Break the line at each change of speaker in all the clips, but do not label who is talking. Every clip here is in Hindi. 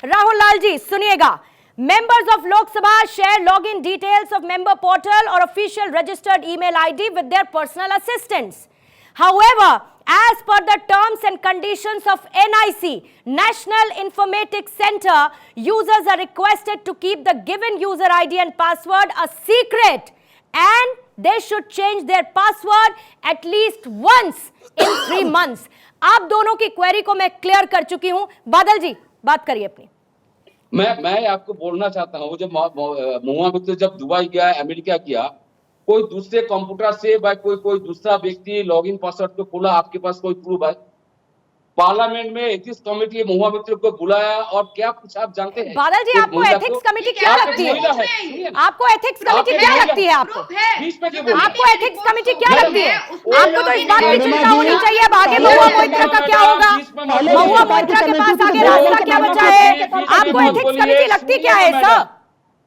राहुल लाल जी सुनिएगा, members of Lok Sabha share login details of member portal or official registered email ID with their personal assistants. However, as per the terms and conditions of NIC, National Informatics Center, users are requested to keep the given user ID and password a secret, and they should change their password at least once in 3 months. आप दोनों की क्वेरी को मैं क्लियर कर चुकी हूं। बादल जी बात करिए अपनी।
मैं आपको बोलना चाहता हूँ, जब महुआ मित्र जब दुबई गया, अमेरिका किया, कोई दूसरे कंप्यूटर से कोई दूसरा व्यक्ति लॉगिन पासवर्ड को खोला, आपके पास कोई प्रूफ है? पार्लियामेंट में एथिक्स कमेटी महुआ मित्र को बुलाया और क्या पूछा आप जानते हैं?
बादल जी आपको एथिक्स कमेटी क्या लगती है? आपको एथिक्स कमेटी क्या लगती है? आपको एथिक्स कमेटी क्या लगती है? आपको तो इस बात की चिंता होनी चाहिए अब आगे महुआ मोइत्रा का क्या होगा, महुआ मोइत्रा के पास आगे रास्ता क्या बचा है? आपको एथिक्स कमेटी लगती क्या है सर?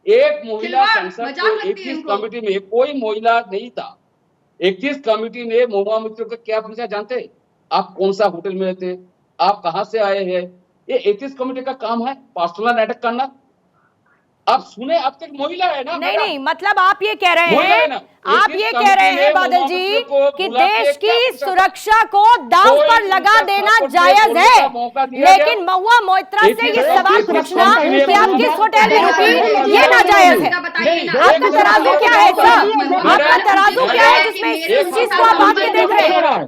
एक महिला संसद एथिक्स कमेटी में कोई महिला नहीं था। एथिक्स कमेटी ने महुआ मित्र को क्या पूछा जानते? आप कौन सा होटल में रहते, आप कहां से आए हैं? ये एथिक्स कमेटी का काम है पर्सनल नाटक करना। आप सुने, आप तक महिला है ना?
नहीं, मतलब आप ये कह रहे हैं, आप ये कह रहे हैं बादल जी कि देश की सुरक्षा को दांव पर लगा देना जायज है, लेकिन महुआ मोइत्रा से ये सवाल पूछना कि आप किस होटल में रुकी, ये नाजायज है। आपका तराजू क्या है सर? आपका तराजू क्या है जिसमें इस चीज को आप आगे देख रहे हैं?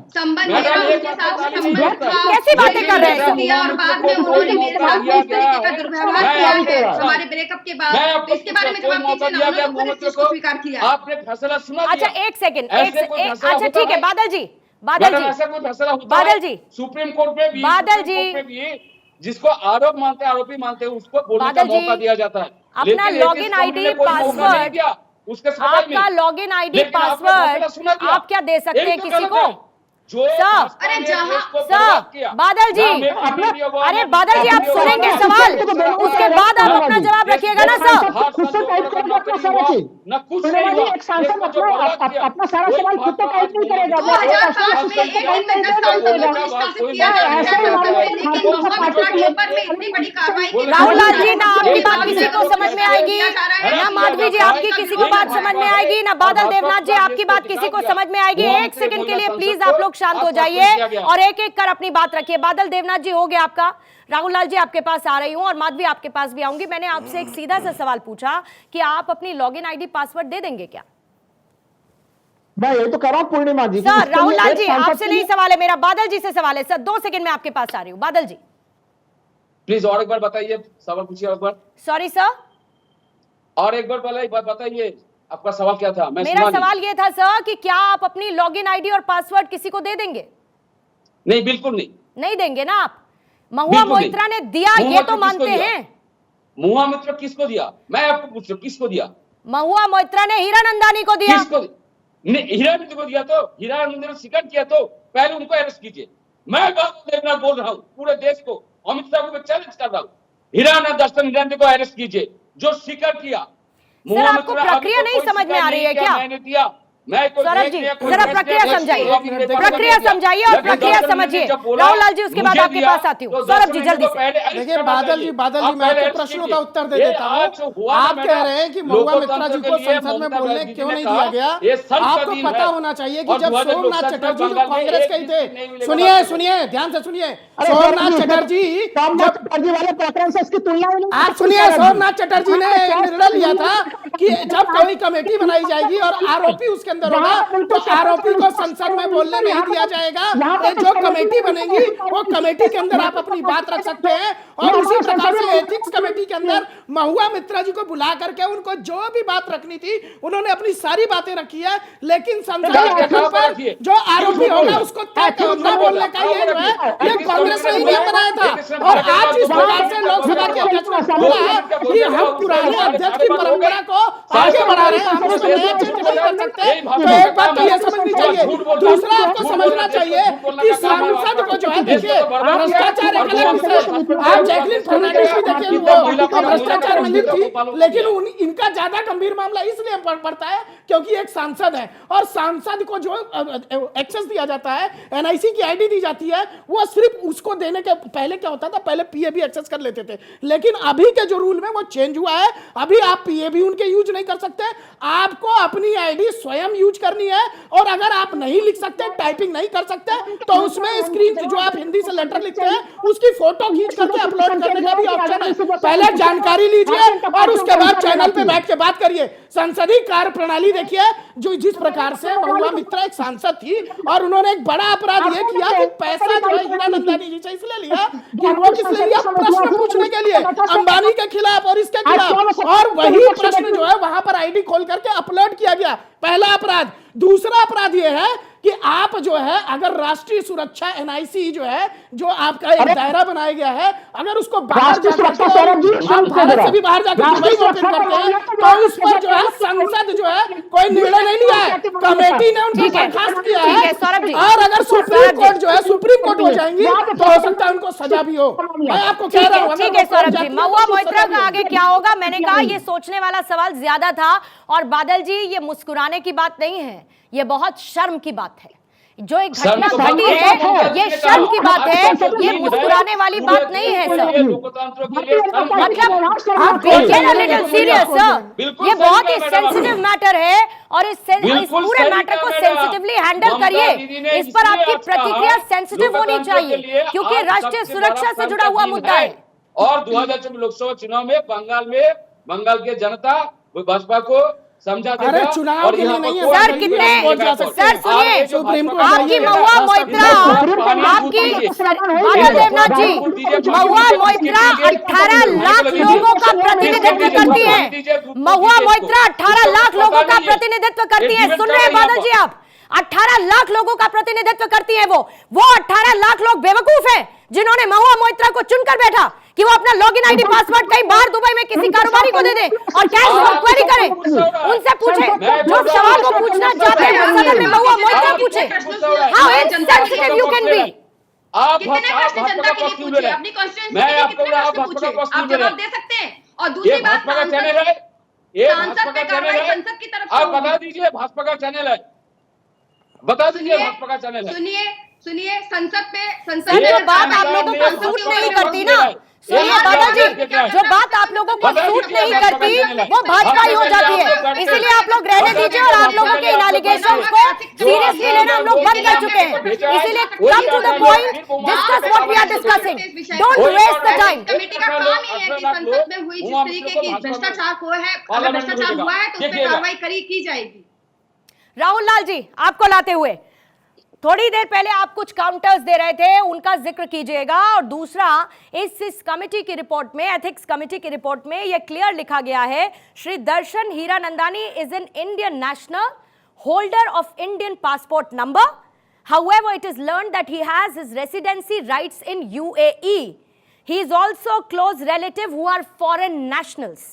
कैसी बातें कर रहे हैं?
और बाद में उन्होंने मेरे साथ इस तरीके का दुर्व्यवहार किया है हमारे ब्रेकअप के बाद, इसके बारे में जवाब दीजिए ना। उन्होंने पुलिस को स्वीकार किया।
आपने फैसला सुना?
अच्छा एक सेकंड, अच्छा ठीक है बादल जी,
ऐसा कोई फैसला होता
बादल जी,
सुप्रीम कोर्ट में भी,
बादल जी,
जिसको आरोप मानते हैं, आरोपी मानते हैं, उसको बोलने का मौका दिया जाता है।
अपना लॉगिन आईडी पासवर्ड, आपका लॉगिन आईडी पासवर्ड आप क्या दे सकते हैं किसी को?
अरे
बादल जी, अरे बादल जी आप सुनेंगे सवाल, उसके बाद आप अपना जवाब रखिएगा ना सर।
खुद से टाइप करेगा अपना सारा चीज। एक सांसद अपना सारा सवाल खुद तो टाइप नहीं करेगा,
राहुल लाल जी ना आपकी बात किसी को समझ में आएगी, ना माधवी जी आपकी किसी को बात समझ में आएगी, ना बादल देवनाथ जी आपकी बात किसी को समझ में आएगी। एक सेकंड के लिए प्लीज आप लोग शांत हो जाइए और एक एक कर अपनी बात रखिए। बादल देवनाथ जी हो गया आपका, राहुल लाल जी आपके पास आ रही हूं और माधवी आपके पास भी आऊंगी। मैंने आपसे एक सीधा सा सवाल पूछा कि आप अपनी लॉगिन आईडी पासवर्ड दे देंगे क्या?
मैं ये तो कह रहा हूं पूर्णिमा जी।
सर राहुल लाल जी आपसे नहीं सवाल है मेरा, बादल जी से सवाल है सर। 2 सेकंड में आपके पास आ रही हूं। बादल जी
प्लीज और एक बार बताइए, सवाल पूछिए एक बार।
सॉरी सर,
और एक बार बताइए आपका सवाल क्या था?
मेरा सवाल ये था सर कि क्या आप अपनी लॉगिन आईडी और पासवर्ड किसी को दे देंगे?
नहीं, बिल्कुल नहीं।
नहीं देंगे ना आप? महुआ मोइत्रा ने दिया ये तो मानते हैं।
महुआ मित्र किसको दिया? मैं आपको पूछ रहा हूं, किसको दिया?
महुआ मोइत्रा ने हीरानंदानी को दिया।
किसको? हीरानंदानी को दिया तो हीरानंदानी ने शिकायत किया तो पहले उनको अरेस्ट कीजिए। मैं बात देखना बोल रहा हूं पूरे देश को, अमित शाह को मैं चैलेंज कर रहा हूं, हीरानंदानी को अरेस्ट कीजिए जो शिकायत किया।
सर आपको प्रक्रिया नहीं समझ में आ रही है क्या?
मैंने दिया, सौरभ
जी जरा प्रक्रिया समझाइए, प्रक्रिया समझाइए और प्रक्रिया समझिए। राहुल लाल जी उसके बाद आपके पास आती हूँ। सौरभ जी जल्दी से।
देखिए बादल जी मैं आपके प्रश्नों का उत्तर दे देता हूँ। आप कह रहे हैं कि महुआ मित्रा जी को संसद में बोलने क्यों नहीं दिया गया? आपको पता होना चाहिए कि जब सोमनाथ चटर्जी जो कांग्रेस के ही थे, सुनिए ध्यान से सुनिए, सोमनाथ चटर्जी
वाले प्रकरण से इसकी तुलना,
आप सुनिए, सोमनाथ चटर्जी ने निर्णय लिया था कि जब कोई कमेटी बनाई जाएगी और आरोपी उसके अंदर होगा तो आरोपी को संसद में बोलने नहीं दिया जाएगा। जो कमेटी बनेगी वो कमेटी के अंदर आप अपनी बात रख सकते हैं। और उसी प्रकार से एथिक्स कमेटी के अंदर महुआ मित्रा जी को बुला करके उनको जो भी बात रखनी थी उन्होंने अपनी सारी बातें रखी है, लेकिन संसद पर जो आरोपी होगा उसको तय बोलने का ये जो है ये कांग्रेस ने नियम बनाया था। और आज इस प्रकार से लोकसभा के अध्यक्ष ने बोला कि हम पुराने अध्यक्ष की परंपरा को आगे बढ़ा रहे हैं, हम उसमें नया चेंज नहीं कर सकते। तो एक बात तो ये समझनी चाहिए, दूसरा आपको समझना चाहिए कि सांसद को जो है, देखिए भ्रष्टाचार एक अलग विषय, आप जैकलिन फर्नांडिस देखिए वो भ्रष्टाचार मंदिर थी, लेकिन इनका ज्यादा गंभीर मामला इसलिए पड़ता है क्योंकि एक सांसद है और सांसद को जो एक्सेस दिया जाता है, एनआईसी की आईडी दी जाती है, वो सिर्फ उसको देने के पहले क्या होता था, पहले पीए भी एक्सेस कर लेते थे, लेकिन अभी के जो रूल में वो चेंज हुआ है। अभी आप पीए भी उनके यूज नहीं कर सकते, आपको अपनी आईडी स्वयं यूज करनी है। और अगर आप नहीं लिख सकते, टाइपिंग नहीं कर सकते, तो उसमें स्क्रीन जो आप हिंदी से लेटर लिखते हैं उसकी फोटो खींच करके अपलोड करने का भी ऑप्शन है। पहले जानकारी लीजिए और उसके बाद चैनल पे बैठ के बात करिए। संसदीय कार्य प्रणाली देखिए, जो जिस प्रकार से महुआ मित्रा एक सांसद थी और उन्होंने एक बड़ा अपराध ये किया कि पैसा जो है हीरानंदानी जी से इसलिए लिया कि वो किस लिए लिया, प्रश्न पूछने के लिए अंबानी के खिलाफ और इसके खिलाफ, और वही प्रश्न जो है वहां पर आईडी खोल करके अपलोड किया गया। पहला अपराध। दूसरा अपराध यह है कि आप जो है अगर राष्ट्रीय सुरक्षा एनआईसी जो है, जो आपका एक दायरा बनाया गया है, अगर उसको बाहर जाकर भारत से भी बाहर जाकर वही ओपन करते हैं, तो उस पर जो है संसद जो है कोई निर्णय नहीं लिया है, कमेटी ने उनको बर्खास्त किया है। और अगर सुप्रीम कोर्ट जो है सुप्रीम कोर्ट हो जाएंगी तो हो सकता है उनको सजा भी हो। मैं आपको कह रहा हूँ।
ठीक है सौरभ जी, महुआ मोइत्रा का आगे क्या होगा? मैंने कहा ये सोचने वाला सवाल ज्यादा था। और बादल जी, ये मुस्कुराने की बात नहीं है, ये बहुत शर्म की बात है। जो एक घटना घटी है, ये शर्म की बात है, ये मुस्कुराने वाली बात नहीं है सर। मतलब आप लिटिल सीरियस सर, ये बहुत ही सेंसिटिव मैटर है और इस पूरे मैटर को सेंसिटिवली हैंडल करिए। इस पर आपकी प्रतिक्रिया सेंसिटिव होनी चाहिए क्योंकि राष्ट्रीय सुरक्षा से जुड़ा हुआ मुद्दा है।
और 2024 लोकसभा चुनाव में बंगाल की जनता भाजपा को समझा देगा।
अरे चुनाव के लिए नहीं है
सर, कितने सर सुनिए, आपकी महुआ मोइत्रा, आपकी बादल देवनाथ जी, महुआ मोइत्रा 18 लाख लोगों का प्रतिनिधित्व करती है। महुआ मोइत्रा 18 लाख लोगों का प्रतिनिधित्व करती है। सुन रहे हैं बादल जी आप? 18 लाख लोगों का प्रतिनिधित्व करती है वो 18 लाख लोग बेवकूफ हैं जिन्होंने महुआ मोइत्रा को चुनकर बैठा कि वो अपना लॉगिन आईडी पासवर्ड कहीं बाहर दुबई में किसी कारोबारी को दे दे और कैश क्वेरी करे। उनसे पूछे, जो सवाल वो पूछना चाहते हैं सदन में महुआ मोइत्रा पूछे। How insensitive you can be.
कितने प्रश्न जनता के लिए पूछे, अपनी कॉन्स्टिट्यूएंसी के लिए कितने प्रश्न पूछे, आप जवाब दे सकते हैं। और दूसरी बात, सांसद पे कार्रवाई संसद की तरफ से,
आप बता दीजिए भाजपा का चैनल है, बता दीजिए भाजपा का चैनल है।
सुनिए, संसद
जो बात आप लोगों को सूट नहीं करती ना, सुनिए बादल जी, जो बात आप लोगों को सूट नहीं करती वो भाजपा ही हो जाती है। इसीलिए आप लोग रहने दीजिए और आप लोगों के इन एलिगेशंस को सीरियसली लेना हम लोग बंद कर चुके हैं। इसीलिए come to the point, discuss what we are discussing, don't waste the time.
Committee का काम ही है कि संसद में हुई जिस तरीके की भ्रष्टाचार हुआ है, अगर भ्रष्टाचार हुआ है तो उस पर कार्रवाई की जाएगी।
राहुल लाल जी, आपको लाते हुए थोड़ी देर पहले आप कुछ काउंटर्स दे रहे थे, उनका जिक्र कीजिएगा। और दूसरा, इस कमेटी की रिपोर्ट में, एथिक्स कमेटी की रिपोर्ट में यह क्लियर लिखा गया है, Shri Darshan Hiranandani is an Indian national, holder of Indian passport number. However, it is learned that he has his residency rights in UAE. He is also close relative who are foreign nationals.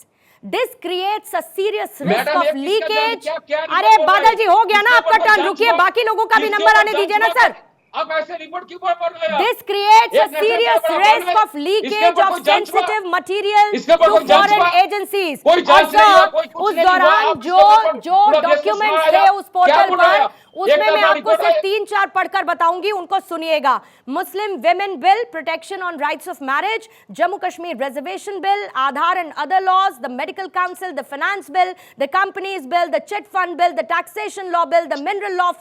This creates a serious risk of leakage. अरे बादल जी, हो गया ना आपका टर्न, रुकिए, बाकी लोगों का भी नंबर आने दीजिए ना सर।
आप ऐसे रिपोर्ट क्यों पढ़ रहे हैं?
This creates a serious risk of leakage of sensitive material to foreign agencies. और सर, उस दौरान जो डॉक्यूमेंट्स थे उस पोर्टल पर, उसमें मैं आपको सिर्फ 3-4 पढ़कर बताऊंगी, उनको सुनिएगा। Muslim women bill, protection on rights of marriage, Jammu Kashmir reservation bill, Aadhaar and other laws, the medical council, the finance bill, the companies bill, the chit fund bill, the taxation law bill, the mineral law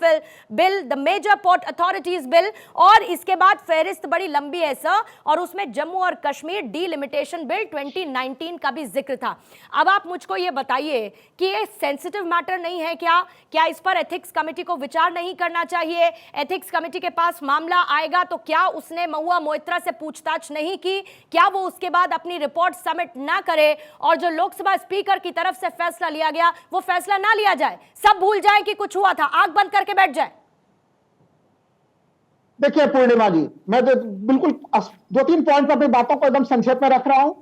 bill, the major port authorities bill. और इसके बाद फेहरिस्त बड़ी लंबी है सर, और उसमें जम्मू और कश्मीर डीलिमिटेशन बिल 2019 का भी जिक्र था। अब आप मुझको ये बताइए कि ये सेंसिटिव मैटर नहीं है क्या इस पर एथिक्स कमेटी को विचार नहीं करना चाहिए? एथिक्स कमेटी के पास मामला आएगा तो क्या उसने महुआ मोइत्रा से पूछताछ नहीं की? क्या वो उसके बाद अपनी रिपोर्ट सबमिट ना करे और जो लोकसभा स्पीकर की तरफ से फैसला लिया गया वो फैसला ना लिया जाए, सब भूल जाए कि कुछ हुआ था, आंख बंद करके बैठ जाए?
देखिए पूर्णिमा जी, मैं बिल्कुल 2-3 पॉइंट पर अपनी बातों को एकदम संक्षेप में रख रहा हूं।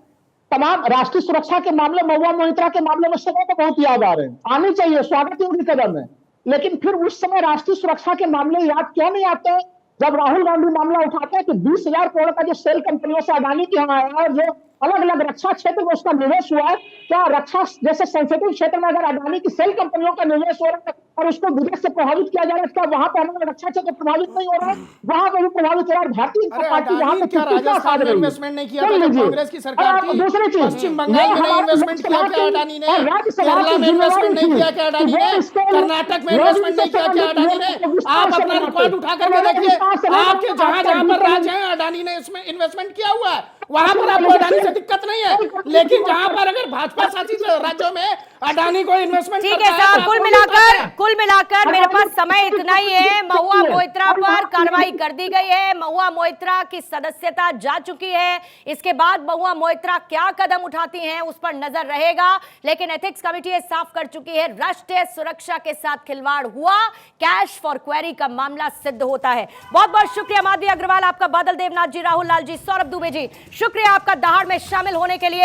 तमाम राष्ट्रीय सुरक्षा के मामले, महुआ मोइत्रा के मामले में सबों को बहुत याद आ रहे हैं, आनी चाहिए, स्वागत है उनकी कदम है। लेकिन फिर उस समय राष्ट्रीय सुरक्षा के मामले याद क्यों नहीं आते जब राहुल गांधी मामला उठाते हैं कि 20,000 करोड़ का जो सेल कंपनियों से अडानी के यहाँ आया और जो अलग अलग रक्षा क्षेत्र में उसका निवेश हुआ है, क्या रक्षा जैसे सेंसिटिव क्षेत्र में अगर अडानी की सेल कंपनियों का निवेश हो रहा है और उसको विदेश से प्रभावित किया जा रहा है, क्या वहां पर हमारा रक्षा क्षेत्र प्रभावित नहीं हो रहा है? वहां पर भी प्रभावित हो रहा है। भारतीय जनता पार्टी वहां पे
क्या राजस्थान में इन्वेस्टमेंट नहीं किया था जब कांग्रेस की सरकार थी?
दूसरी चीज,
पश्चिम बंगाल में नहीं इन्वेस्टमेंट किया क्या अडानी ने? केरला में इन्वेस्टमेंट नहीं किया क्या अडानी ने? कर्नाटक में इन्वेस्टमेंट नहीं किया क्या अडानी ने? आप अपना रिकॉर्ड उठा करके देखिए, आपके जहां जहां पर राज्य हैं अडानी ने इसमें इन्वेस्टमेंट किया हुआ है, वहां पर आपको अडानी से दिक्कत नहीं है। लेकिन जहां पर अगर भाजपा शासित राज्यों में अडानी को इन्वेस्टमेंट,
ठीक है साहब, कुल मिलाकर मेरे पास समय इतना ही है। महुआ मोइत्रा पर कार्रवाई कर दी गई है, महुआ मोइत्रा की सदस्यता जा चुकी है। इसके बाद महुआ मोइत्रा क्या कदम उठाती हैं उस पर नजर रहेगा, लेकिन एथिक्स कमेटी ये साफ कर चुकी है, राष्ट्रीय सुरक्षा के साथ खिलवाड़ हुआ, कैश फॉर क्वेरी का मामला सिद्ध होता है। बहुत बहुत शुक्रिया माधवी अग्रवाल आपका, बादल देवनाथ जी, राहुल लाल जी, सौरभ दुबे जी, शुक्रिया आपका दहाड़ में शामिल होने के लिए।